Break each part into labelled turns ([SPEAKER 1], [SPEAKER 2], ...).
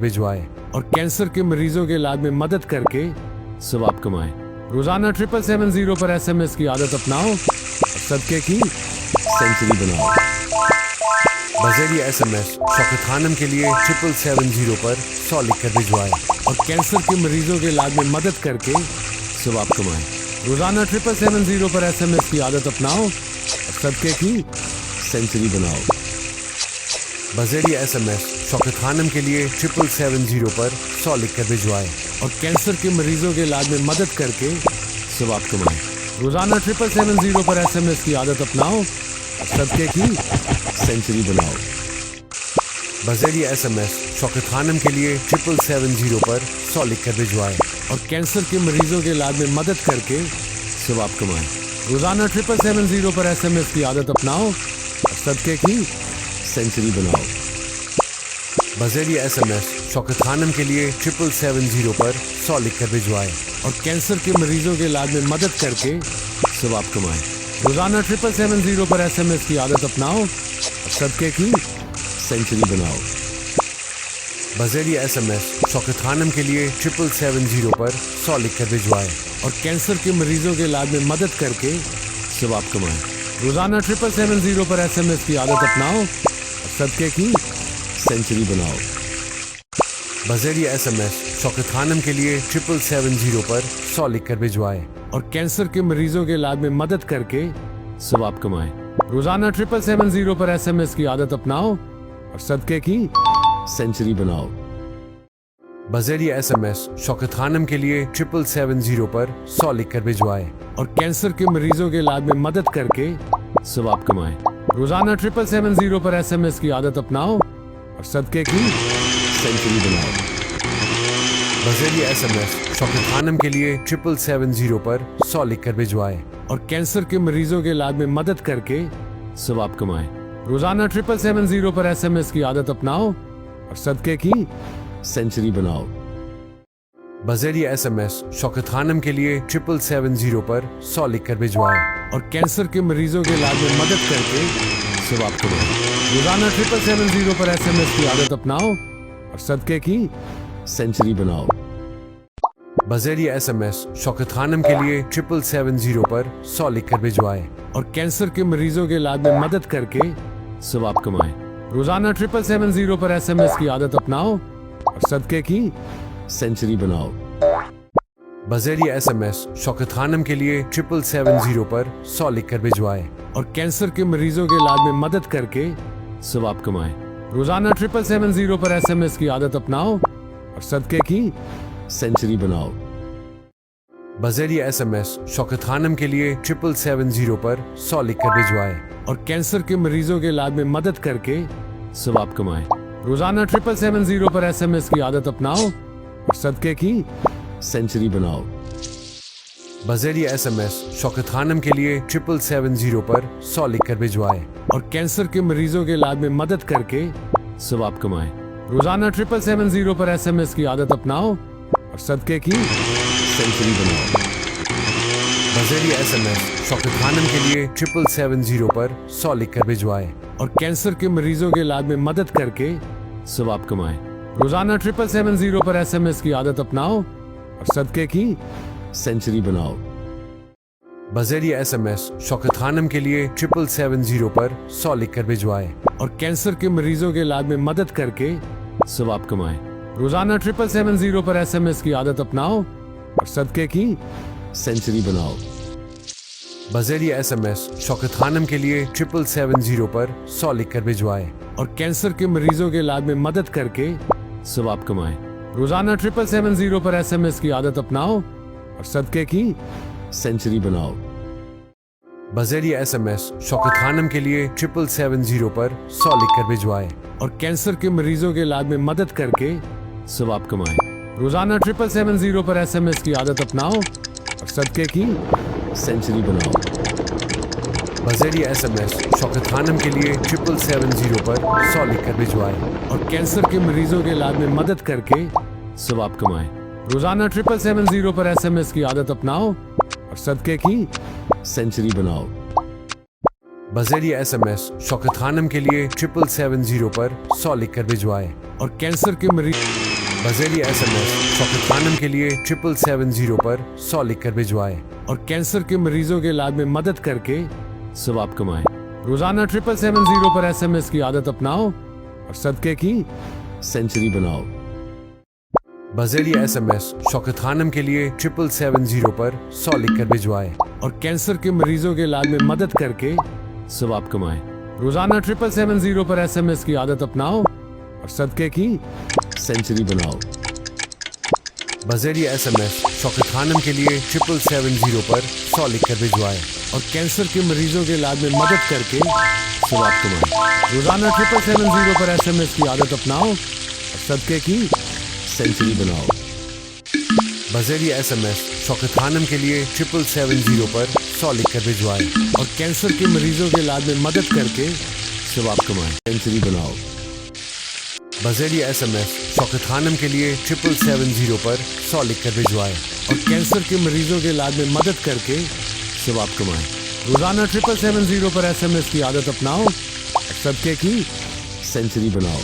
[SPEAKER 1] भिजवाएं और कैंसर के मरीजों के इलाज में मदद करके सवाब कमाएं। रोजाना 7770 पर SMS की आदत अपनाओ और सदके की सेंचुरी बनाओ। बज़रिया SMS शौकत खानम के लिए 7770 पर 100 लिखकर भिजवाएं और कैंसर के मरीजों के इलाज में मदद करके सवाब कमाएं। रोजाना 7770 पर SMS की आदत अपनाओ और सदके की सेंचुरी बनाओ। बज़रिया SMS शौकत खानम के लिए 7770 पर 100 लिखकर भिजवाएं और कैंसर के मरीजों के इलाज में मदद करके सवाब कमाएं। रोजाना 7770 पर SMS की आदत अपनाओ और सदके की सेंचुरी बनाओ। बज़रिया SMS शौकत खानम के लिए 7770 पर 100 लिखकर भिजवाएं और कैंसर के मरीजों के इलाज में मदद करके सवाब कमाएं। रोजाना 7770 पर SMS की आदत अपनाओ और सदके की सेंचुरी बनाओ। बज़रिया SMS शौकत खानम के लिए 7770 पर 100 लिखकर भिजवाएं और कैंसर के मरीजों के इलाज में मदद करके सवाब कमाएं। रोजाना 7770 पर SMS की आदत अपनाओ और सदके की सेंचुरी बनाओ। बज़रिया SMS शौकत खानम के लिए 7770 पर 100 लिखकर भिजवाएं और कैंसर के मरीजों के इलाज में मदद करके सवाब कमाएं। रोजाना 7770 पर SMS की आदत अपनाओ और सदके की सेंचुरी बनाओ। बज़रिया SMS शौकत खानम के लिए 7770 पर 100 लिखकर भिजवाएं और कैंसर के मरीजों के इलाज में मदद करके सवाब कमाएं। रोजाना 7770 पर SMS की आदत अपनाओ और सदके की सेंचुरी बनाओ। बज़रिया SMS शौकत खानम के लिए 7770 पर 100 लिखकर भिजवाएं और कैंसर के मरीजों के इलाज में मदद करके सवाब कमाएं। रोजाना 7770 पर SMS की आदत अपनाओ और सदके की सेंचुरी बनाओ। बज़रिया SMS शौकत खानम के लिए 7770 पर 100 लिखकर भिजवाएं और कैंसर के मरीजों के इलाज में मदद करके सवाब कमाएं। रोजाना 7770 पर SMS की आदत अपनाओ और सदके की सेंचुरी बनाओ। बज़रिया SMS शौकत खानम के लिए 7770 पर 100 लिखकर भिजवाएं और कैंसर के मरीजों के इलाज में मदद करके सवाब कमाएं। रोजाना 7770 पर SMS की आदत अपनाओ और सदके की सेंचुरी बनाओ। बज़रिया SMS शौकत खानम के लिए 7770 पर 100 लिखकर भिजवाएं और कैंसर के मरीजों के इलाज में मदद करके सवाब कमाएं। रोजाना 7770 पर SMS की आदत अपनाओ और सदके की सेंचुरी बनाओ। बज़रिया SMS शौकत खानम के लिए 7770 पर 100 लिखकर भिजवाएं और कैंसर के मरीजों के इलाज में मदद करके सवाब कमाएं। रोजाना 7770 पर SMS की आदत अपनाओ और सदके की सेंचुरी बनाओ। बज़रिया SMS शौकत खानम के लिए 7770 पर 100 लिखकर भिजवाएं और कैंसर के मरीजों के इलाज में मदद करके सवाब कमाएं। रोजाना 7770 पर SMS की आदत अपनाओ और सदके की सेंचुरी बनाओ। बज़रिया SMS शौकत खानम के लिए 7770 पर 100 लिखकर भिजवाएं और कैंसर के मरीजों के इलाज में मदद करके सवाब कमाएं। रोजाना 7770 पर SMS की आदत अपनाओ और सदके की सेंचुरी बनाओ। बज़रिया SMS शौकत खानम के लिए 7770 पर 100 लिखकर भिजवाएं और कैंसर के मरीजों के इलाज में मदद करके सवाब कमाएं। रोजाना 7770 पर SMS की आदत अपनाओ और सदके की सेंचुरी बनाओ। बज़रिया SMS शौकत खानम के लिए 7770 पर 100 लिखकर भिजवाएं और कैंसर के मरीजों के इलाज में मदद करके सवाब कमाएं। रोजाना 7770 पर SMS की आदत अपनाओ और सदके की सेंचुरी बनाओ। बज़रिया SMS शौकत खानम के लिए 7770 पर 100 लिखकर भिजवाएं और कैंसर के मरीजों के इलाज में मदद करके सवाब कमाएं। रोजाना 7770 पर SMS की आदत अपनाओ और सदके की सेंचुरी बनाओ। बज़रिया SMS शौकत खानम के लिए 7770 पर 100 लिखकर भिजवाएं और कैंसर के मरीजों के इलाज में मदद करके सवाब कमाएं। रोजाना 7770 पर SMS की आदत अपनाओ और सदके की सेंचुरी बनाओ। बज़रिया SMS शौकत खानम के लिए 7770 पर 100 लिखकर भिजवाएं और कैंसर के मरीजों के इलाज में मदद करके सवाब कमाएं। रोजाना 7770 पर SMS की आदत अपनाओ और सदके की सेंचुरी बनाओ। बज़रिया SMS शौकत खानम के लिए 7770 पर 100 लिखकर भिजवाएं और कैंसर के मरीज बज़रिए SMS शौकत खानम के लिए 7770 पर 100 लिखकर भिजवाएं और कैंसर के मरीजों के इलाज में मदद करके सवाब कमाएं। रोजाना 7770 पर SMS की आदत अपनाओ और सदके की सेंचुरी बनाओ। बज़रिए SMS शौकत खानम के लिए 7770 पर 100 लिखकर भिजवाएं और कैंसर के मरीजों के इलाज में मदद करके सवाब कमाएं। रोजाना 7770 पर SMS की आदत अपनाओ और सदके की सेंचुरी बनाओ। बज़रिए SMS शौकत खानम के लिए 7770 पर 100 लिखकर भिजवाएं और कैंसर के मरीजों के इलाज में मदद करके सवाब कमाएं। रोजाना 7770 पर SMS की आदत अपनाओ और सदके की सेंचुरी बनाओ। बज़रिए SMS शौकत खानम के लिए 7770 पर 100 लिखकर भिजवाएं और कैंसर के मरीजों के इलाज में मदद करके सवाब कमाएं, सेंचुरी बनाओ। बज़रिए SMS शौकत खानम के लिए 7770 पर 100 लिखकर भिजवाएं और कैंसर के मरीजों के इलाज में मदद करके सवाब कमाएं। रोजाना 7770 पर SMS की आदत अपनाओ और सदके की सेंचुरी बनाओ।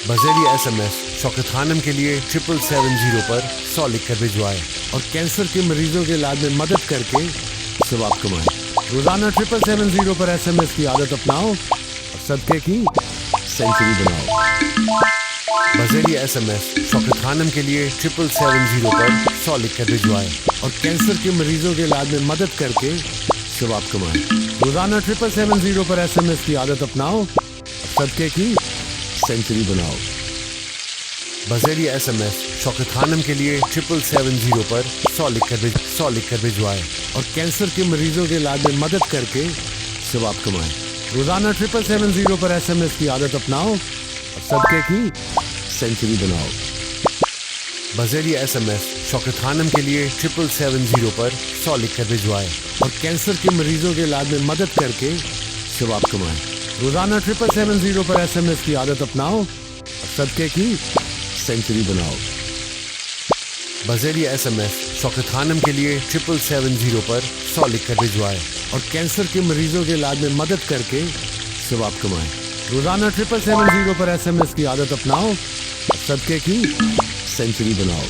[SPEAKER 1] बज़रिए SMS शौकत खानम के लिए 7770 पर 100 लिखकर भिजवाएं और कैंसर के मरीजों के इलाज में मदद करके सवाब कमाएं। रोजाना 7770 पर SMS की आदत अपनाओ और सदके की सेंचुरी बनाओ। बज़रिए SMS शौकत खानम के लिए 7770 पर 100 लिखकर भिजवाएं और कैंसर के मरीजों के इलाज में मदद करके सवाब कमाएं। रोजाना 7770 पर SMS की आदत अपनाओ और सदके की सेंचुरी बनाओ। बज़रिए SMS शौकत खानम के लिए 7770 पर 100 लिखकर भिजवाएं और कैंसर के मरीजों के इलाज में मदद करके सवाब कमाएं। रोजाना 7770 पर SMS की आदत अपनाओ और सदके की सेंचुरी बनाओ। बज़रिए SMS शौकत खानम के लिए 7770 पर 100 लिखकर भिजवाएं और कैंसर के मरीजों के इलाज में मदद करके सवाब कमाएं। रोजाना 7770 पर SMS की आदत अपनाओ और सदके की सेंचुरी बनाओ। बज़रिए SMS शौकत खानम के लिए 7770 पर 100 लिखकर भिजवाएं और कैंसर के मरीजों के इलाज में मदद करके सवाब कमाएं। रोजाना 7770 पर SMS की आदत अपनाओ और सदके की सेंचुरी बनाओ।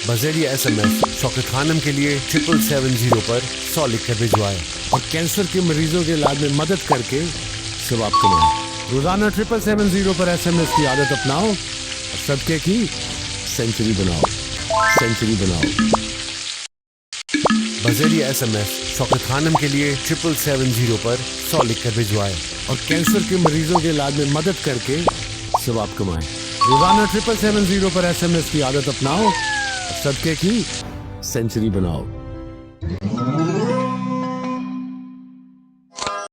[SPEAKER 1] बज़रिए SMS शौकत खानम के लिए 7770 पर 100 लिखकर भिजवाएं और कैंसर के मरीजों के इलाज में मदद करके सवाब कमाएं। रोजाना 7770 पर SMS की आदत अपनाओ और सदके की सेंचुरी बनाओ, सेंचुरी बनाओ। बज़रिए SMS शौकत खानम के लिए 7770 पर 100 लिखकर भिजवाएं और कैंसर के मरीजों के इलाज में मदद करके सवाब कमाएं। रोजाना 7770 पर SMS की आदत अपनाओ और सदके की सेंचुरी बनाओ।